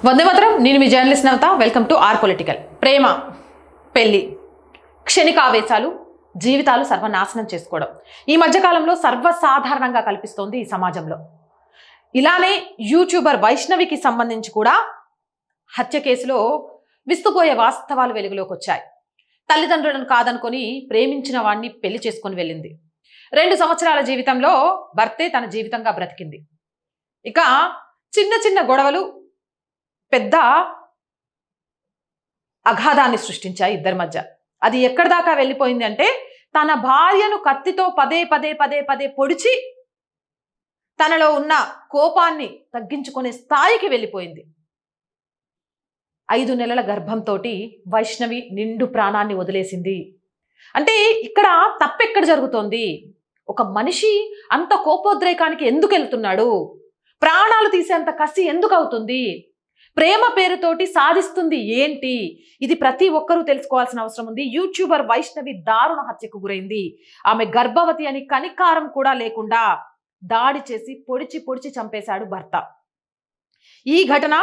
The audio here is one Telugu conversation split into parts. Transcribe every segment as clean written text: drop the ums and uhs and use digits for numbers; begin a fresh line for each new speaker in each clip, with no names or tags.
వందే మాత్రం. నేను మీ journalist Navata. Welcome to R Political. ప్రేమ, పెళ్లి, క్షణికావేశాలు, జీవితాలు సర్వనాశనం చేసుకోవడం ఈ మధ్యకాలంలో సర్వసాధారణంగా కల్పిస్తోంది ఈ సమాజంలో. ఇలానే యూట్యూబర్ వైష్ణవికి సంబంధించి కూడా హత్య కేసులో విస్తుపోయే వాస్తవాలు వెలుగులోకి వచ్చాయి. తల్లిదండ్రులను కాదనుకొని ప్రేమించిన వాడిని పెళ్లి చేసుకొని వెళ్ళింది. 2 సంవత్సరాల జీవితంలో భర్తే తన జీవితంగా బ్రతికింది. ఇక చిన్న చిన్న గొడవలు పెద్ద అగాధాన్ని సృష్టించాయి ఇద్దరి మధ్య. అది ఎక్కడి దాకా వెళ్ళిపోయింది అంటే తన భార్యను కత్తితో పదే పదే పదే పదే పొడిచి తనలో ఉన్న కోపాన్ని తగ్గించుకునే స్థాయికి వెళ్ళిపోయింది. 5 నెలల గర్భంతో వైష్ణవి నిండు ప్రాణాన్ని వదిలేసింది. అంటే ఇక్కడ తప్పెక్కడ జరుగుతోంది? ఒక మనిషి అంత కోపోద్రేకానికి ఎందుకు వెళ్తున్నాడు? ప్రాణాలు తీసేంత కసి ఎందుకు అవుతుంది? ప్రేమ పేరుతోటి సాధిస్తుంది ఏంటి? ఇది ప్రతి ఒక్కరూ తెలుసుకోవాల్సిన అవసరం ఉంది. యూట్యూబర్ వైష్ణవి దారుణ హత్యకు గురైంది. ఆమె గర్భవతి అని కనికారం కూడా లేకుండా దాడి చేసి పొడిచి పొడిచి చంపేశాడు భర్త. ఈ ఘటన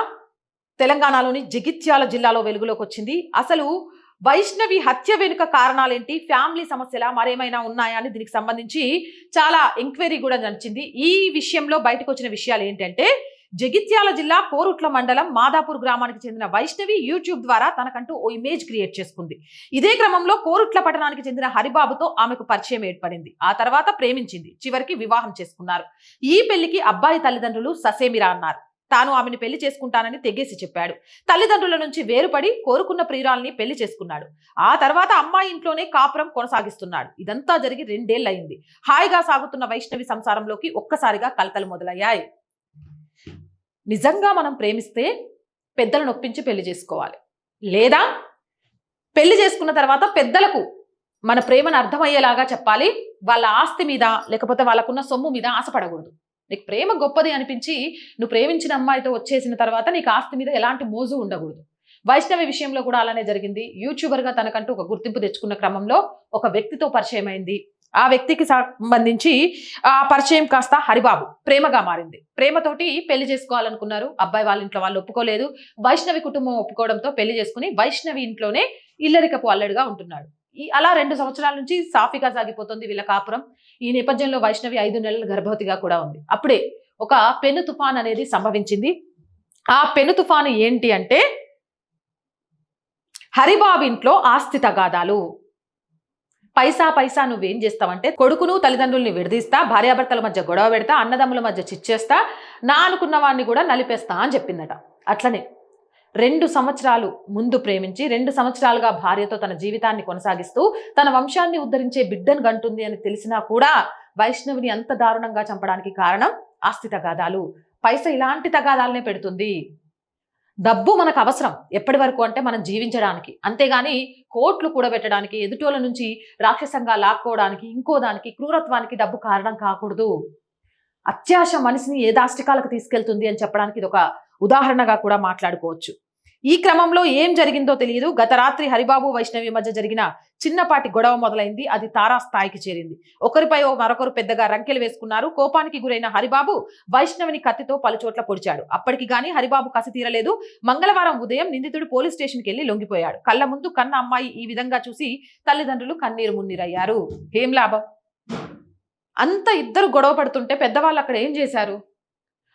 తెలంగాణలోని జగిత్యాల జిల్లాలో వెలుగులోకి వచ్చింది. అసలు వైష్ణవి హత్య వెనుక కారణాలేంటి, ఫ్యామిలీ సమస్యల మరేమైనా ఉన్నాయా అని దీనికి సంబంధించి చాలా ఎంక్వైరీ కూడా నడిచింది. ఈ విషయంలో బయటకు వచ్చిన విషయాలు ఏంటంటే జగిత్యాల జిల్లా కోరుట్ల మండలం మాదాపూర్ గ్రామానికి చెందిన వైష్ణవి యూట్యూబ్ ద్వారా తనకంటూ ఓ ఇమేజ్ క్రియేట్ చేసుకుంది. ఇదే క్రమంలో కోరుట్ల పట్టణానికి చెందిన హరిబాబుతో ఆమెకు పరిచయం ఏర్పడింది. ఆ తర్వాత ప్రేమించింది. చివరికి వివాహం చేసుకున్నారు. ఈ పెళ్లికి అబ్బాయి తల్లిదండ్రులు ససేమిరా అన్నారు. తాను ఆమెను పెళ్లి చేసుకుంటానని తెగేసి చెప్పాడు. తల్లిదండ్రుల నుంచి వేరుపడి కోరుకున్న ప్రియురాల్ని పెళ్లి చేసుకున్నాడు. ఆ తర్వాత అమ్మాయి ఇంట్లోనే కాపురం కొనసాగిస్తున్నాడు. ఇదంతా జరిగి 2 ఏళ్లయింది. హాయిగా సాగుతున్న వైష్ణవి సంసారంలోకి ఒక్కసారిగా కలతలు మొదలయ్యాయి. నిజంగా మనం ప్రేమిస్తే పెద్దలను ఒప్పించి పెళ్లి చేసుకోవాలి. లేదా పెళ్లి చేసుకున్న తర్వాత పెద్దలకు మన ప్రేమను అర్థమయ్యేలాగా చెప్పాలి. వాళ్ళ ఆస్తి మీద లేకపోతే వాళ్ళకున్న సొమ్ము మీద ఆశపడకూడదు. నీకు ప్రేమ గొప్పది అనిపించి నువ్వు ప్రేమించిన అమ్మాయితో వచ్చేసిన తర్వాత నీకు ఆస్తి మీద ఎలాంటి మోజు ఉండకూడదు. వైష్ణవి విషయంలో కూడా అలానే జరిగింది. యూట్యూబర్గా తనకంటూ ఒక గుర్తింపు తెచ్చుకున్న క్రమంలో ఒక వ్యక్తితో పరిచయం అయింది. ఆ వ్యక్తికి సంబంధించి ఆ పరిచయం కాస్త హరిబాబు ప్రేమగా మారింది. ప్రేమతోటి పెళ్లి చేసుకోవాలనుకున్నారు. అబ్బాయి వాళ్ళ ఇంట్లో వాళ్ళు ఒప్పుకోలేదు. వైష్ణవి కుటుంబం ఒప్పుకోవడంతో పెళ్లి చేసుకుని వైష్ణవి ఇంట్లోనే ఇల్లరికపు అల్లడిగా ఉంటున్నాడు. అలా 2 సంవత్సరాల నుంచి సాఫీగా సాగిపోతుంది వీళ్ళ కాపురం. ఈ నేపథ్యంలో వైష్ణవి 5 నెలల గర్భవతిగా కూడా ఉంది. అప్పుడే ఒక పెను తుఫాన్ అనేది సంభవించింది. ఆ పెను తుఫాను ఏంటి అంటే హరిబాబు ఇంట్లో ఆస్తి తగాదాలు. పైసా నువ్వేం చేస్తావంటే కొడుకును తల్లిదండ్రుల్ని విడదీస్తా, భార్యాభర్తల మధ్య గొడవ పెడతా, అన్నదమ్ముల మధ్య చిచ్చేస్తా, నా అనుకున్న వాడిని కూడా నలిపేస్తా అని చెప్పిందట. అట్లనే 2 సంవత్సరాలు ముందు ప్రేమించి 2 సంవత్సరాలుగా భార్యతో తన జీవితాన్ని కొనసాగిస్తూ తన వంశాన్ని ఉద్ధరించే బిడ్డను గంటుంది అని తెలిసినా కూడా వైష్ణవిని అంత దారుణంగా చంపడానికి కారణం ఆస్తి తగాదాలు. పైసా ఇలాంటి తగాదాలనే పెడుతుంది. డబ్బు మనకు అవసరం ఎప్పటి వరకు అంటే మనం జీవించడానికి, అంతేగాని కోట్లు కూడబెట్టడానికి, ఎదుటోళ్ళ నుంచి రాక్షసంగా లాక్కోవడానికి, ఇంకో దానికి క్రూరత్వానికి డబ్బు కారణం కాకూడదు. అత్యాశ మనిషిని ఏ దాష్టికాలకు తీసుకెళ్తుంది అని చెప్పడానికి ఇది ఒక ఉదాహరణగా కూడా మాట్లాడుకోవచ్చు. ఈ క్రమంలో ఏం జరిగిందో తెలియదు. గత రాత్రి హరిబాబు వైష్ణవి మధ్య జరిగిన చిన్నపాటి గొడవ మొదలైంది. అది తారాస్థాయికి చేరింది. ఒకరిపై మరొకరు పెద్దగా రంకెలు వేసుకున్నారు. కోపానికి గురైన హరిబాబు వైష్ణవిని కత్తితో పలుచోట్ల పొడిచాడు. అప్పటికి గాని హరిబాబు కసి తీరలేదు. మంగళవారం ఉదయం నిందితుడు పోలీస్ స్టేషన్కి వెళ్లి లొంగిపోయాడు. కళ్ళ ముందు కన్న అమ్మాయి ఈ విధంగా చూసి తల్లిదండ్రులు కన్నీరు మున్నీరయ్యారు. ఏం లాభం? అంత ఇద్దరు గొడవ పడుతుంటే పెద్దవాళ్ళు అక్కడ ఏం చేశారు?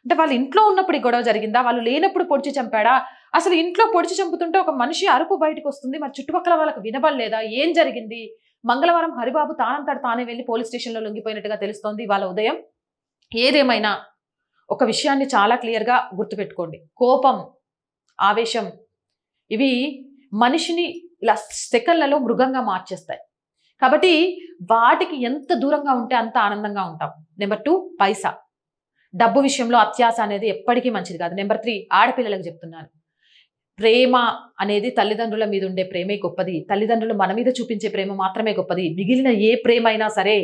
అంటే వాళ్ళ ఇంట్లో ఉన్నప్పుడు ఈ గొడవ జరిగిందా? వాళ్ళు లేనప్పుడు పొడిచి చంపాడా? అసలు ఇంట్లో పొడిచి చంపుతుంటే ఒక మనిషి అరుపు బయటకు వస్తుంది, మరి చుట్టుపక్కల వాళ్ళకి వినబడలేదా? ఏం జరిగింది? మంగళవారం హరిబాబు తానంతట తానే వెళ్ళి పోలీస్ స్టేషన్లో లొంగిపోయినట్టుగా తెలుస్తోంది ఇవాళ ఉదయం. ఏదేమైనా ఒక విషయాన్ని చాలా క్లియర్గా గుర్తుపెట్టుకోండి. కోపం, ఆవేశం ఇవి మనిషిని ఇలా సెకన్లలో మృగంగా మార్చేస్తాయి. కాబట్టి వాటికి ఎంత దూరంగా ఉంటే అంత ఆనందంగా ఉంటాం. నెంబర్ 2 పైసా, డబ్బు విషయంలో అత్యాశ అనేది ఎప్పటికీ మంచిది కాదు. నెంబర్ 3 ఆడపిల్లలకు చెప్తున్నాను, ప్రేమ అనేది తల్లిదండ్రుల మీద ఉండే ప్రేమే గొప్పది. తల్లిదండ్రులు మన మీద చూపించే ప్రేమ మాత్రమే గొప్పది. మిగిలిన ఏ ప్రేమ అయినా సరే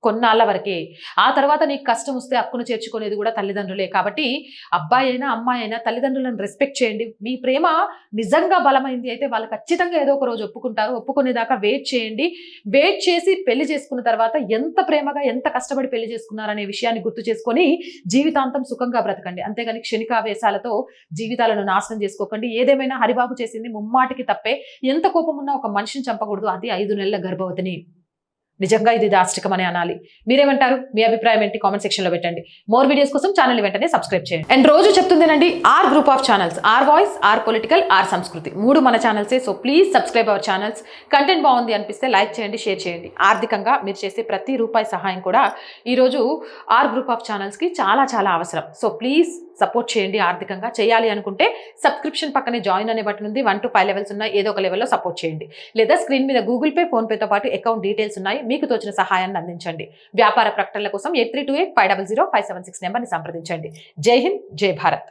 కొన్నాళ్ళ వరకే. ఆ తర్వాత నీకు కష్టం వస్తే హక్కును చేర్చుకునేది కూడా తల్లిదండ్రులే. కాబట్టి అబ్బాయి అయినా అమ్మాయి అయినా తల్లిదండ్రులను రెస్పెక్ట్ చేయండి. మీ ప్రేమ నిజంగా బలమైంది అయితే వాళ్ళు ఖచ్చితంగా ఏదో ఒక రోజు ఒప్పుకుంటారు. ఒప్పుకునేదాకా వెయిట్ చేయండి. వెయిట్ చేసి పెళ్లి చేసుకున్న తర్వాత ఎంత ప్రేమగా ఎంత కష్టపడి పెళ్లి చేసుకున్నారనే విషయాన్ని గుర్తు చేసుకొని జీవితాంతం సుఖంగా బ్రతకండి. అంతేగాని క్షణికావేశాలతో జీవితాలను నాశనం చేసుకోకండి. ఏదేమైనా హరిబాబు చేసింది ముమ్మాటికి తప్పే. ఎంత కోపం ఉన్నా ఒక మనిషిని చంపకూడదు, అది 5 నెలల గర్భవతిని. నిజంగా ఇది దాష్టికమని అనాలి. మీరేమంటారు? మీ అభిప్రాయం ఏంటి? కామెంట్ సెక్షన్ లో పెట్టండి. మోర్ వీడియోస్ కోసం ఛానల్ వెంటనే సబ్స్క్రైబ్ చేయండి. అండ్ రోజు చెప్తుందేనండి, R group of channels, R Voice, R Political, R Sanskriti, 3 మన ఛానల్సే. So please subscribe our channels. Content బాగుంది అనిపిస్తే లైక్ చేయండి, షేర్ చేయండి. ఆర్థికంగా మీరు చేసే ప్రతి రూపాయి సహాయం కూడా ఈరోజు ఆర్ గ్రూప్ ఆఫ్ ఛానల్స్కి చాలా చాలా అవసరం. సో ప్లీజ్ సపోర్ట్ చేయండి. ఆర్థికంగా చేయాలి అనుకుంటే సబ్స్క్రిప్షన్ పక్కనే జాయిన్ అనే బటన్ ఉంది. 1 to 5 లెవెల్స్ ఉన్నాయి. ఏదో ఒక లెవెల్లో సపోర్ట్ చేయండి. లేదా స్క్రీన్ మీద గూగుల్ పే, ఫోన్ పేతో పాటు అకౌంట్ డీటెయిల్స్ ఉన్నాయి. మీకు తోచిన సహాయాన్ని అందించండి. వ్యాపార ప్రకటనల కోసం 8328 500 576 నెంబర్ని సంప్రదించండి. జై హింద్, జై భారత్.